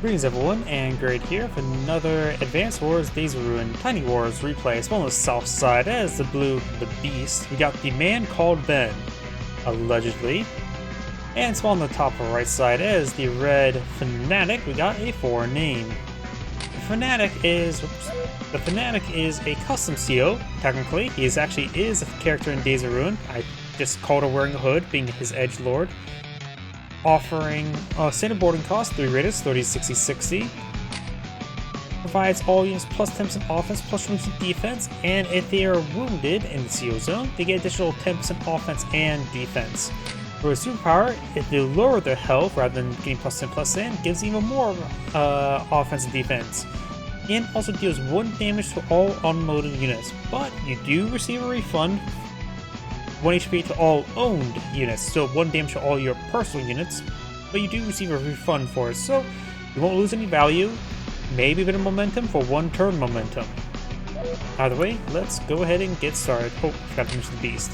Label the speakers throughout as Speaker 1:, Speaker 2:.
Speaker 1: Greetings everyone, and Great here for another Advanced Wars Days of Ruin Tiny Wars replay. Spawn on the south side as the blue, the beast. We got the man called Ben, allegedly. And spawn on the top right side as the red Fanatic. We got a foreign name. The Fanatic is a custom CO, technically. He is a character in Days of Ruin. I just called her wearing a hood, being his edge lord. Offering standard boarding cost, 3 rated, 30, 60, 60. Provides all units plus 10% offense, plus 20% defense, and if they are wounded in the CO zone, they get additional 10% offense and defense. For a superpower, if they lower their health rather than getting plus 10 plus 10, gives even more offense and defense. And also deals 1 damage to all unloaded units, but you do receive a refund. 1 HP to all owned units, so 1 damage to all your personal units, but you do receive a refund for it, so you won't lose any value, maybe a bit of momentum for 1 turn momentum. Either way, let's go ahead and get started. Oh, forgot to mention the Beast.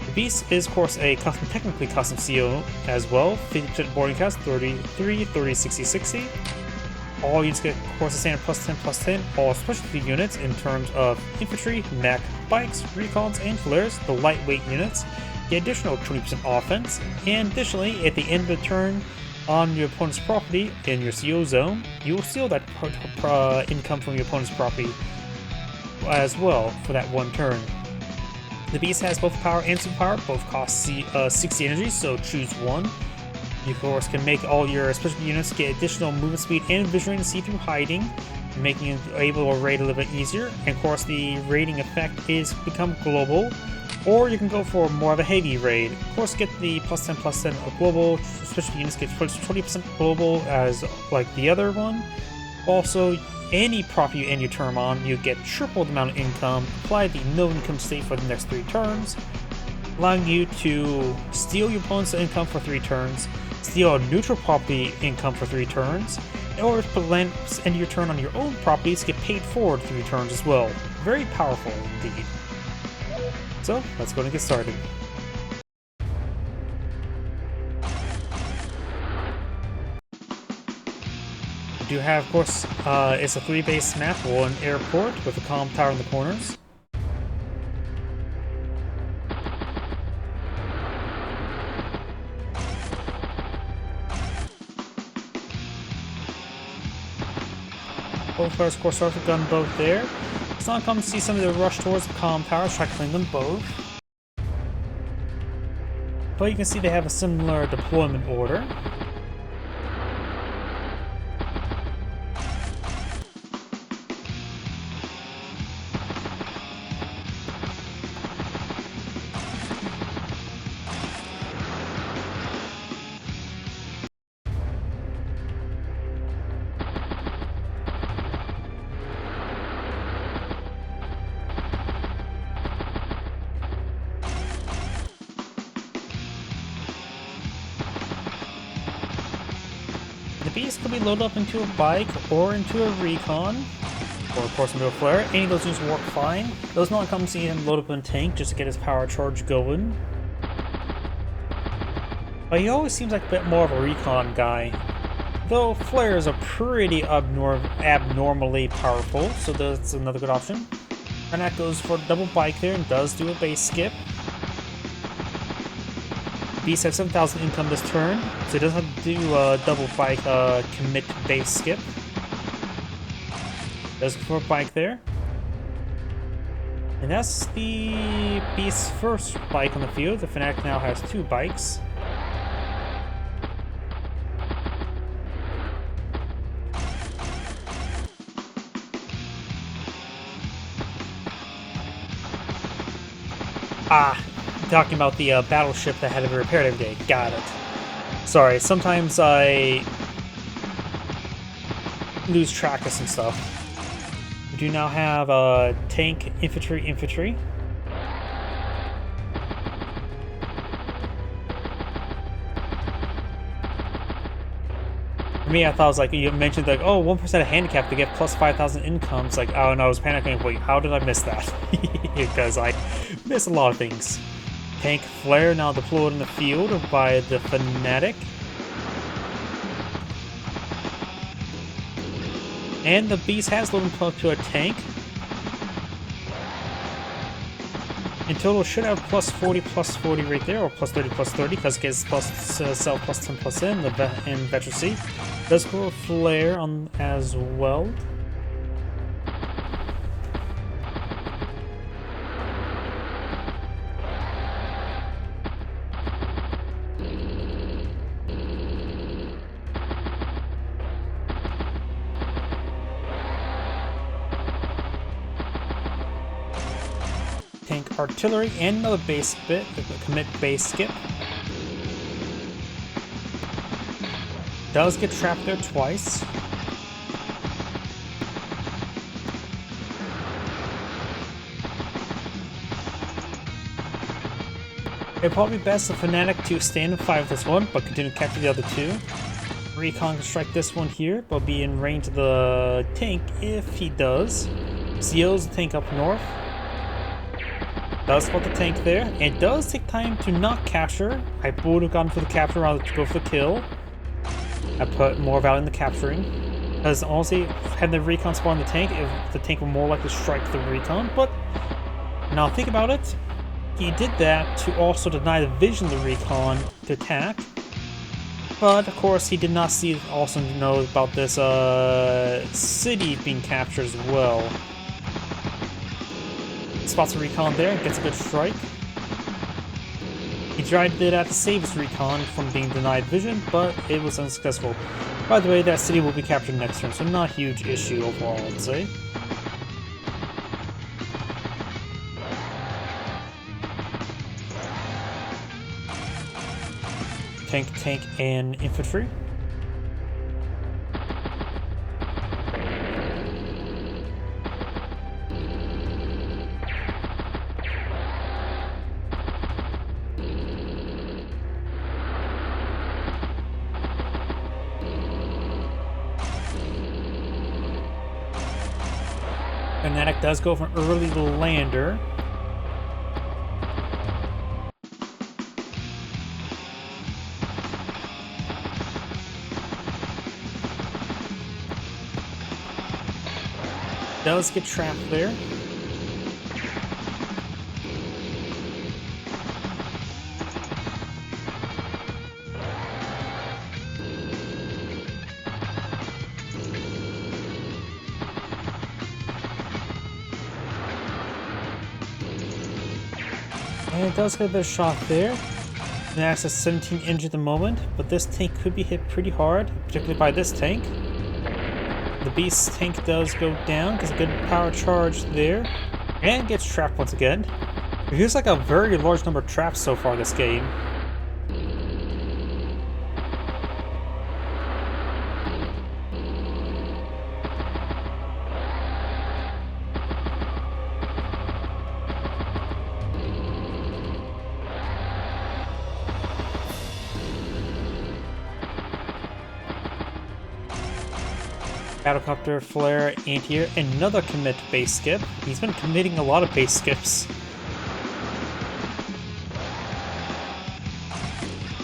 Speaker 1: The Beast is, of course, a technically custom CO as well. 50% boarding cost, 33, 30, 60, 60. All units get, of course, a standard plus 10, all specialty units in terms of infantry, mech, bikes, recons, and flares, the lightweight units, the additional 20% offense, and additionally, at the end of the turn on your opponent's property in your CO zone, you will steal that income from your opponent's property as well for that 1 turn. The Beast has both power and superpower, both cost 60 energy, so choose one. You, of course, can make all your special units get additional movement speed and vision to see through hiding, making it able to raid a little bit easier. And of course, the raiding effect is become global, or you can go for more of a heavy raid. Of course, get the plus 10 of global. Special units get 20% global as like the other one. Also, any prop you end your turn on, you get triple the amount of income. Apply the no income state for the next 3 turns, allowing you to steal your opponent's income for 3 turns, steal a neutral property income for 3 turns, or end your turn on your own properties, get paid forward 3 turns as well. Very powerful indeed. So, let's go and get started. We do have, of course, it's a 3-base map, 1 airport with a comm tower in the corners. Both cars, of course, start with gun both there. It's not uncommon to see some of the rush towards the comm towers, try to clean them both. But you can see they have a similar deployment order. The Beast could be loaded up into a bike or into a recon, or of course into a flare. Any of those units work fine. Those not come see him load up in a tank just to get his power charge going. But he always seems like a bit more of a recon guy. Though flares are pretty abnormally powerful, so that's another good option. And that goes for a double bike there and does do a base skip. Beast has 7,000 income this turn, so he doesn't have to do a double bike commit base skip. Does go for a bike there. And that's the Beast's first bike on the field. The Fanatic now has 2 bikes. Talking about the battleship that had to be repaired every day. Got it. Sorry, sometimes I lose track of some stuff. We do now have tank, infantry. For me, I thought it was like, you mentioned like, oh, 1% of handicap to get plus 5,000 income. It's like, oh no, I was panicking. Wait, how did I miss that? Because I miss a lot of things. Tank flare now deployed in the field by the Fanatic. And the beast has leveled up to a tank. In total, should have plus 40 right there, or plus 30 because it gets plus self plus 10 plus in the Veterancy. Does go a flare on as well. Tank artillery and another base bit, commit base skip. Does get trapped there twice. It'd probably be best for Fanatic to stand and fight with this one, but continue to capture the other two. Recon can strike this one here, but be in range of the tank if he does. Seals the tank up north. Does spot the tank there. It does take time to not capture. I would have gone for the capture rather than go for the kill. I put more value in the capturing. Because honestly, had the recon spawn the tank, if the tank would more likely strike the recon. But now think about it. He did that to also deny the vision of the recon to attack. But of course, he did not also know about this city being captured as well. Spots a recon there, gets a good strike. He tried to do that to save his recon from being denied vision, but it was unsuccessful. By the way, that city will be captured next turn, so not a huge issue overall, I'd say. Tank, and infantry. Fanatic does go for an early lander. Does get trapped there. And it does get a bit of shot there. Max is 17 injured at the moment, but this tank could be hit pretty hard, particularly by this tank. The beast tank does go down, gets a good power charge there, and gets trapped once again. It feels like a very large number of traps so far this game. Battlecopter, flare, anti-air, another commit base skip. He's been committing a lot of base skips.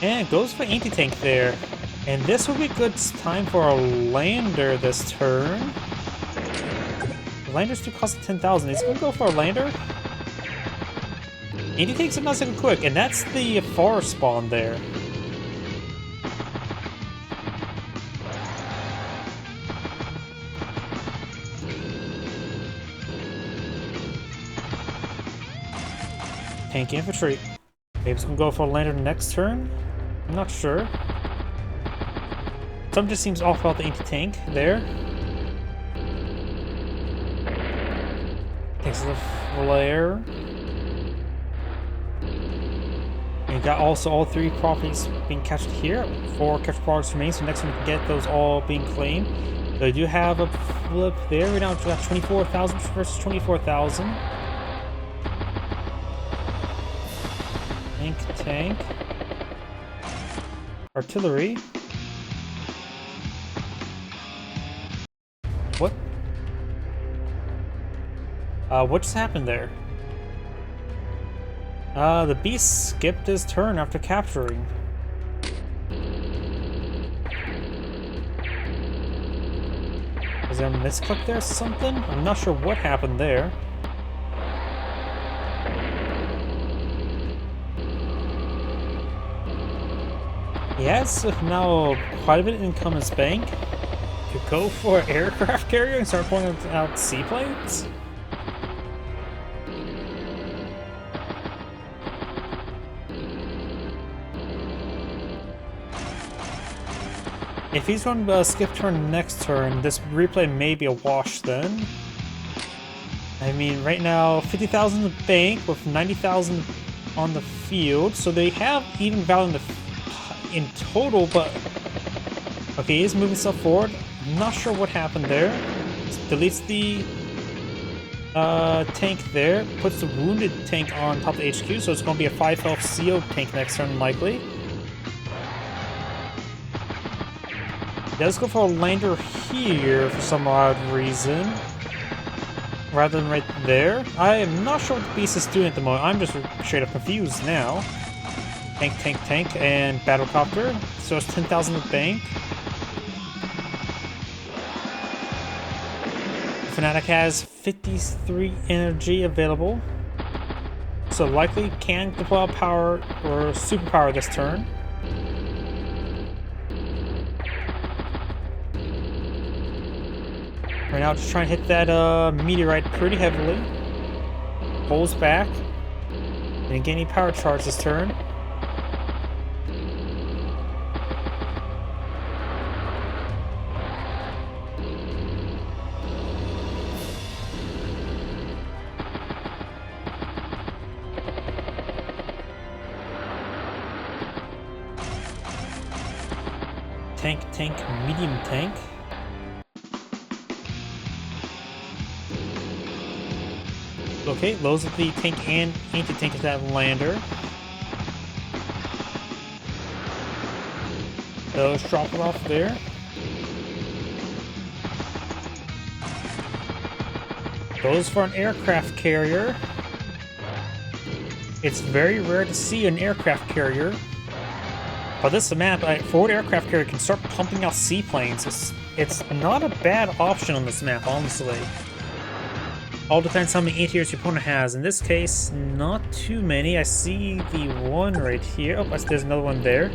Speaker 1: And goes for anti-tank there. And this will be a good time for a lander this turn. The landers do cost 10,000. He's gonna go for a lander. Anti-tanks are not so quick, and that's the forest spawn there. Tank infantry. Maybe it's gonna go for a lander next turn? I'm not sure. Something just seems off about the anti-tank there. Takes the flare. And got also all three properties being captured here. 4 captured products remain, so next one we can get those all being claimed. So I do have a flip there. Right now we got 24,000 versus 24,000. Tank. Artillery. What? What just happened there? The beast skipped his turn after capturing. Was there a misclick there or something? I'm not sure what happened there. He has now quite a bit of income in his bank. Could go for an aircraft carrier and start pulling out seaplanes? If he's going to skip turn next turn, this replay may be a wash then. I mean, right now, 50,000 in the bank with 90,000 on the field, so they have even value in total, but... Okay, he's moving stuff forward. I'm not sure what happened there. Deletes the tank there, puts the wounded tank on top of the HQ, so it's going to be a 5 health CO tank next turn, likely. Does go for a lander here for some odd reason, rather than right there. I am not sure what the beast is doing at the moment. I'm just straight up confused now. Tank, tank, tank, and battlecopter. So it's 10,000 in the bank. Fanatic has 53 energy available, so likely can deploy power or superpower this turn. Right now, just trying to hit that meteorite pretty heavily. Pulls back. Didn't get any power charge this turn. Tank, tank, medium tank. Okay, loads of the tank and anti-tank at that lander. Those drop it off there. Goes for an aircraft carrier. It's very rare to see an aircraft carrier. But this map, a forward aircraft carrier can start pumping out seaplanes. It's not a bad option on this map, honestly. All depends how many anti-airs your opponent has. In this case, not too many. I see the one right here. Oh, there's another one there.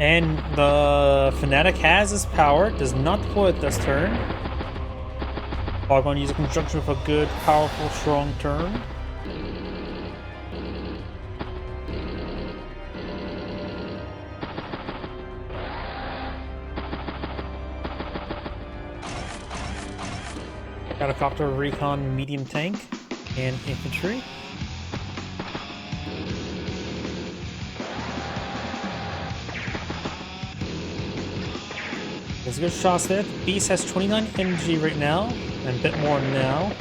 Speaker 1: And the Fanatic has his power, does not deploy it this turn. I'm going to use a conjunction with a good, powerful, strong turn. Helicopter, recon, medium tank, and infantry. There's good shots there. The Beast has 29 energy right now, and a bit more now.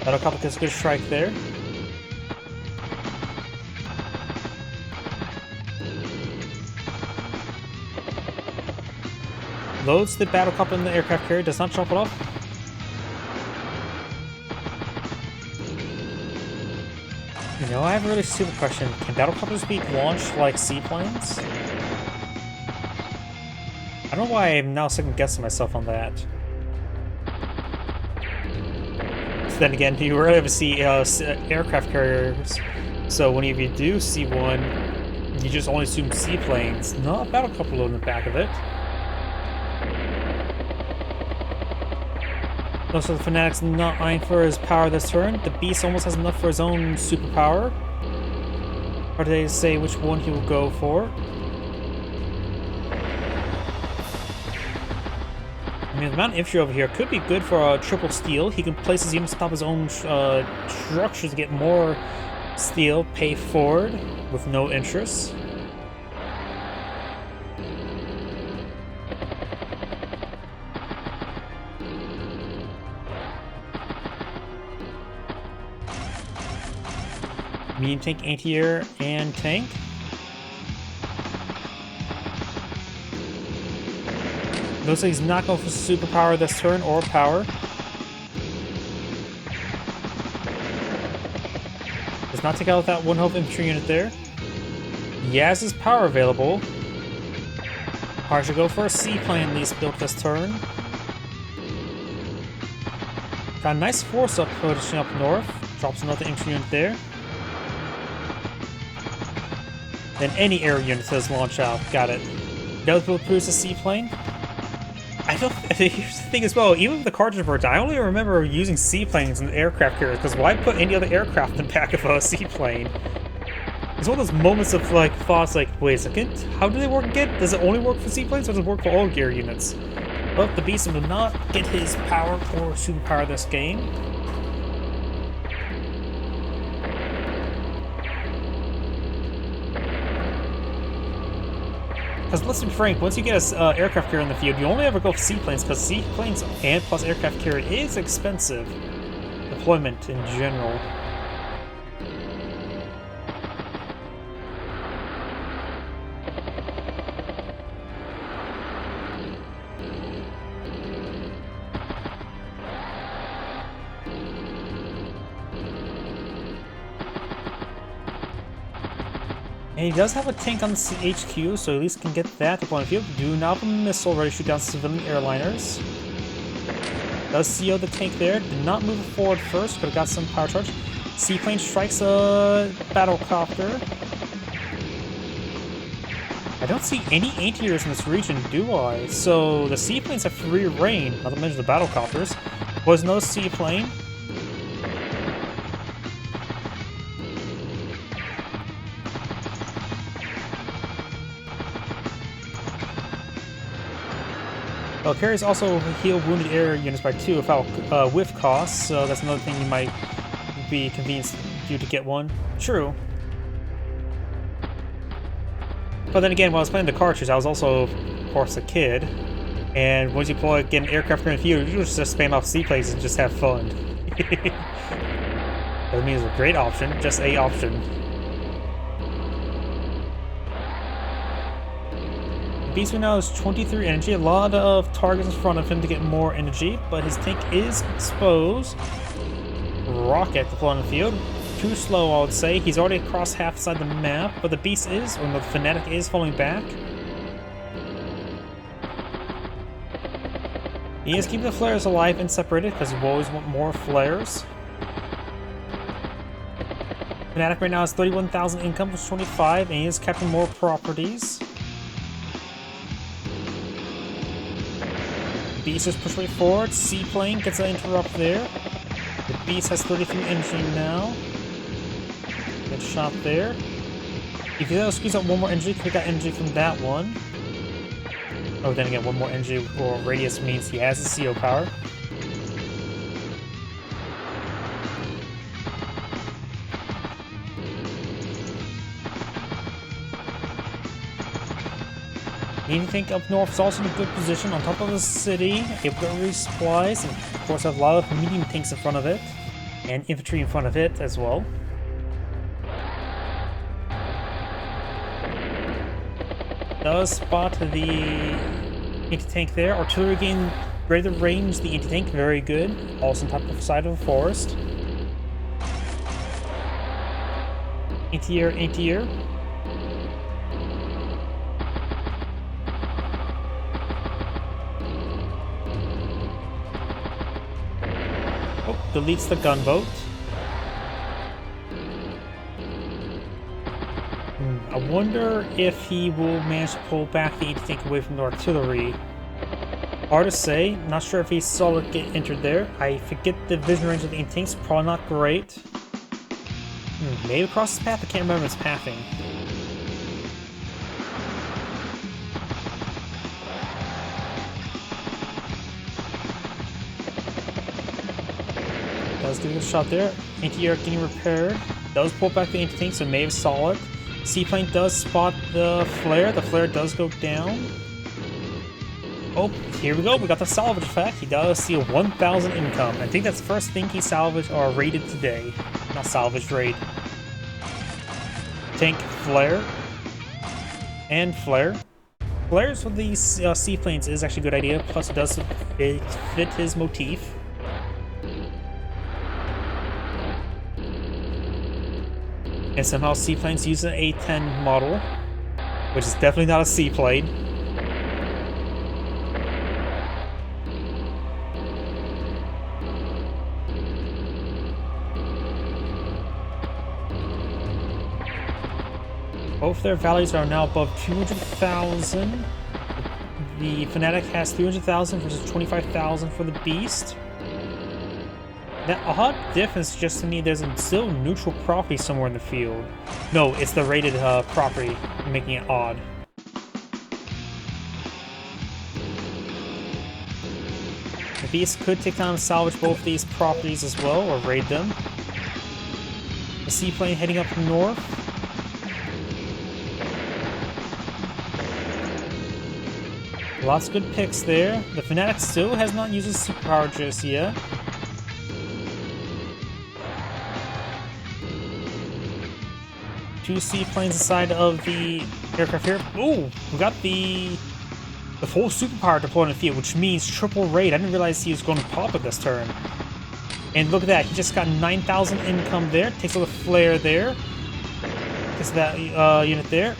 Speaker 1: Helicopter gets a good strike there. Loads the battlecopter in the aircraft carrier, does not chop it off. You know, I have a really stupid question. Can battlecopters be launched like seaplanes? I don't know why I'm now second guessing myself on that. So then again, you rarely ever see aircraft carriers, so whenever you do see one, you just only assume seaplanes, not a battlecopter in the back of it. Also, the Fanatic's not eyeing for his power this turn. The Beast almost has enough for his own superpower. Hard to say which one he will go for. I mean, the Mountain Infantry over here could be good for a triple steel. He can place his units on top of his own structures to get more steel, pay forward with no interest. Medium tank, anti-air, and tank. Looks like he's not going for superpower this turn or power. Does not take out that 1 health infantry unit there. He has his power available. Probably should go for a seaplane at least built this turn. Got a nice force up pushing up north. Drops another infantry unit there. Then any air unit does launch out. Got it. Does produce a seaplane. I don't. Here's the thing as well. Even with the cartridge version, I only remember using seaplanes in aircraft carriers. Because why put any other aircraft in the back of a seaplane? It's one of those moments of like thoughts. Like, wait a second. How do they work again? Does it only work for seaplanes, or does it work for all gear units? Well, the beast will not get his power or superpower this game. Because let's be frank, once you get an aircraft carrier in the field, you only ever go for seaplanes, because seaplanes and plus aircraft carrier is expensive. Deployment in general. And he does have a tank on the HQ, so at least can get that to point of view. Do not have a missile ready to shoot down civilian airliners. Does CO the tank there. Did not move forward first, could have got some power charge. Seaplane strikes a battlecopter. I don't see any anti-airs in this region, do I? So the seaplanes have free reign, not to mention the battlecopters. Was no seaplane. Well, carriers also heal wounded air units by 2 without whiff costs, so that's another thing you might be convenient due to get one. True. But then again, when I was playing the cartridge, I was also, of course, a kid. And once you get an aircraft in the field, you just spam off seaplanes and just have fun. That means a great option, just a option. Beast right now has 23 energy, a lot of targets in front of him to get more energy, but his tank is exposed. Rocket deployed on the field. Too slow, I would say. He's already across half side the map, but the Beast is, or the Fanatic is, falling back. He is keeping the flares alive and separated because we always want more flares. Fanatic right now has 31,000 income, plus 25, and he is capturing more properties. Beast just pushed way forward. Seaplane gets an interrupt there. The Beast has 33 energy now. Good shot there. If you squeeze out one more energy, we got energy from that one. Oh, then again, one more energy or radius means he has the CO power. Anything up north is also in a good position on top of the city, able to resupplies, and of course have a lot of medium tanks in front of it, and infantry in front of it as well. Does spot the anti-tank there. Artillery gain greater range, the anti-tank, very good. Also on top of the side of the forest. Anti-air, anti-air. Deletes the gunboat. I wonder if he will manage to pull back the anti-tank away from the artillery. Hard to say. Not sure if he saw it get entered there. I forget the vision range of the anti-tanks. Probably not great. Maybe across his path. I can't remember his pathing. Does get a good shot there. Anti-air getting repaired. Does pull back the anti-tank, so may have saw it. Seaplane does spot the flare. The flare does go down. Oh, here we go. We got the salvage effect. He does see a 1,000 income. I think that's the first thing he salvaged or raided today. Not salvaged, raid. Tank, flare. And flare. Flares with these seaplanes is actually a good idea, plus it does fit his motif. And somehow seaplanes use an A10 model, which is definitely not a seaplane. Both their values are now above 200,000. The Fanatic has 300,000 versus 25,000 for the Beast. That odd difference suggests to me there's a still neutral property somewhere in the field. No, it's the rated property making it odd. The Beast could take time to salvage both these properties as well, or raid them. The seaplane heading up north. Lots of good picks there. The Fanatic still has not used his superpower just yet. Two seaplanes aside of the aircraft here. Ooh, we got the full superpower deployed in the field, which means triple raid. I didn't realize he was going to pop it this turn. And look at that, he just got 9,000 income there. Takes a little flare there. Takes that unit there.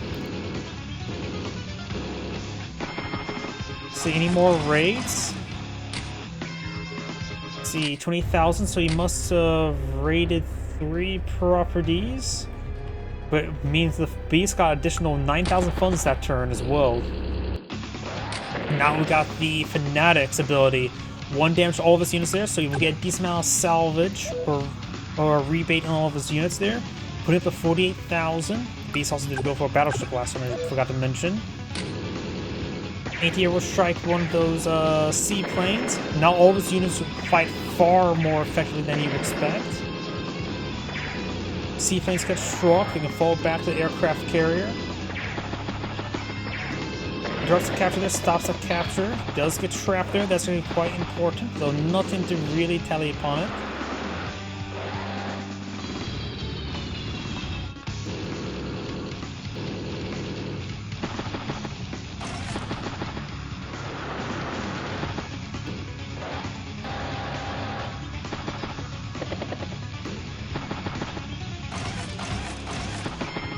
Speaker 1: See any more raids? Let's see, 20,000, so he must have raided 3 properties. But it means the Beast got additional 9,000 funds that turn as well. Now we got the Fanatic's ability. 1 damage to all of his units there, so you will get a decent amount of salvage or a rebate on all of his units there. Put it up to 48,000. The Beast also did go for a battleship last time, I forgot to mention. ATR will strike one of those seaplanes. Now all of his units will fight far more effectively than you would expect. Seaplanes get struck, they can fall back to the aircraft carrier. Drops the capture there, stops the capture. Does get trapped there, that's going to be quite important, though nothing to really tally upon it.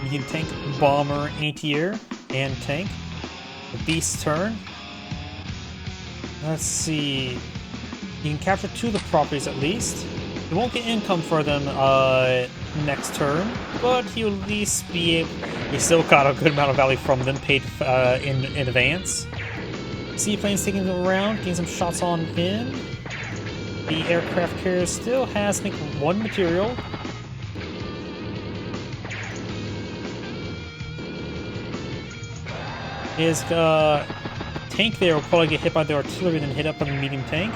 Speaker 1: Medium tank, bomber, anti-air, and tank. The Beast's turn. Let's see. You can capture 2 of the properties at least. You won't get income for them next turn, but he'll at least be able. He still got a good amount of value from them, paid in advance. Seaplanes taking them around, getting some shots on in. The aircraft carrier still has, I think, 1 material. His tank there will probably get hit by the artillery, then hit up on the medium tank.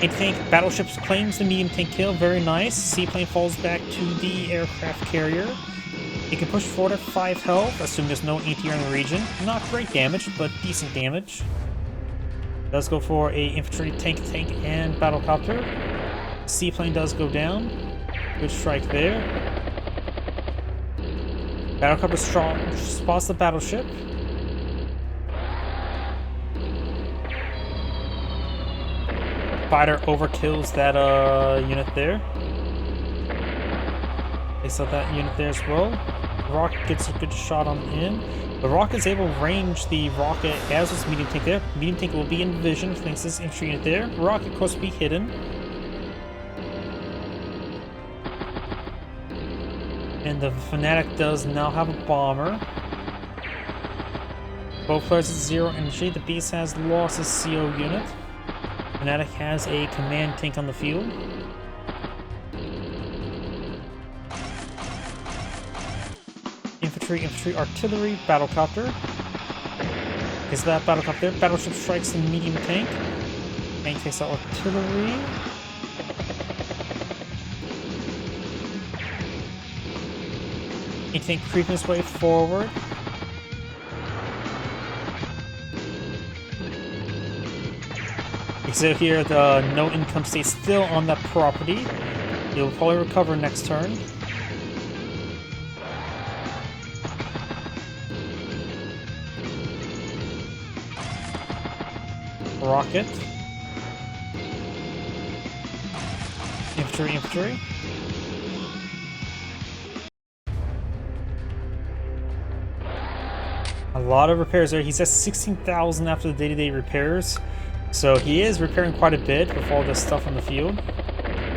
Speaker 1: Anti-tank battleships claims the medium tank kill, very nice. Seaplane falls back to the aircraft carrier. It can push forward at 5 health, assume there's no ATR in the region. Not great damage, but decent damage. Does go for a infantry tank, and battlecopter. Seaplane does go down. Good strike there. Battlecopter spots the battleship. Fighter overkills that unit there. They saw that unit there as well. The rocket gets a good shot on in. The rocket is able to range the rocket as was medium tank there. Medium tank will be in vision thanks to this infantry unit there. Rocket, of course, will be hidden. And the Fanatic does now have a bomber. Both players at 0 energy. The Beast has lost his CO unit. Fanatic has a command tank on the field. Infantry, artillery, battlecopter. Is that battlecopter there? Battleship strikes the medium tank. Tank takes out artillery. Tank creeping his way forward. So here, the no income stays still on that property. He'll probably recover next turn. rocket. Infantry, infantry. A lot of repairs there. He's at 16,000 after the day-to-day repairs. So he is repairing quite a bit with all this stuff on the field.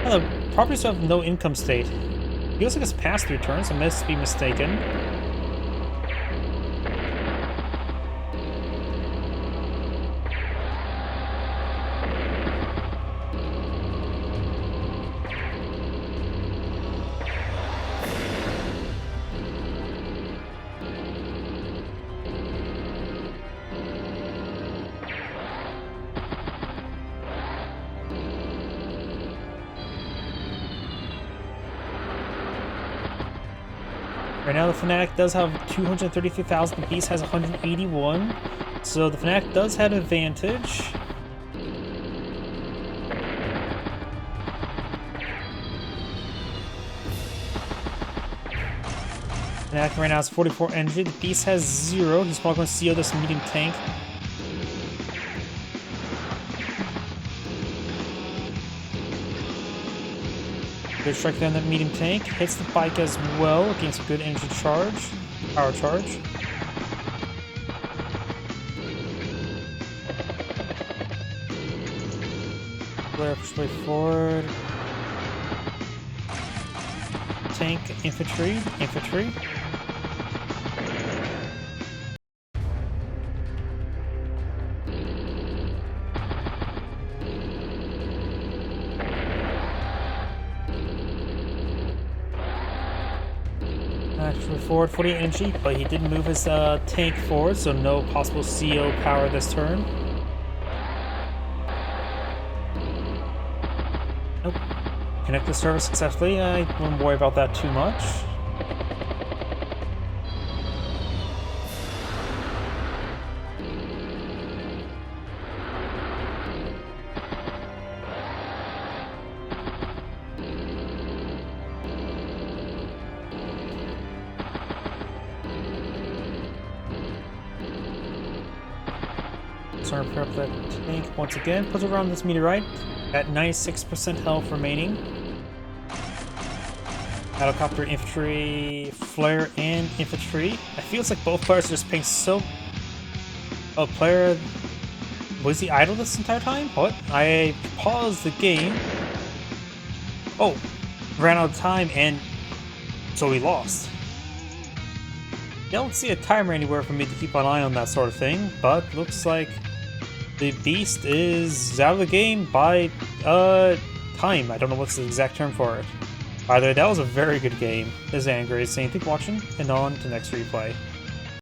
Speaker 1: Oh, the properties have no income state. He looks like it's past the return, so I must be mistaken. Right now the Fanatic does have 233,000, the Beast has 181, so the Fanatic does have advantage. Fanatic right now has 44 energy, the Beast has 0, he's probably going to CO this medium tank. Good strike down that medium tank. Hits the bike as well. Gains a good energy charge. Power charge. Flare push way forward. Tank, infantry, infantry. Actually forward 40 energy, but he didn't move his tank forward, so no possible CO power this turn. Nope. Connect the service successfully. I wouldn't worry about that too much. Starting to prep that tank once again. Puts it around this meteorite at 96% health remaining. Helicopter, infantry, flare, and infantry. I feel it's like both players are just paying so. Oh, player. Was he idle this entire time? What? I paused the game. Oh, ran out of time, and so we lost. I don't see a timer anywhere for me to keep an eye on that sort of thing, but looks like the Beast is out of the game by time. I don't know what's the exact term for it. By the way, that was a very good game. This is Angry saying thank you for watching, and on to next replay.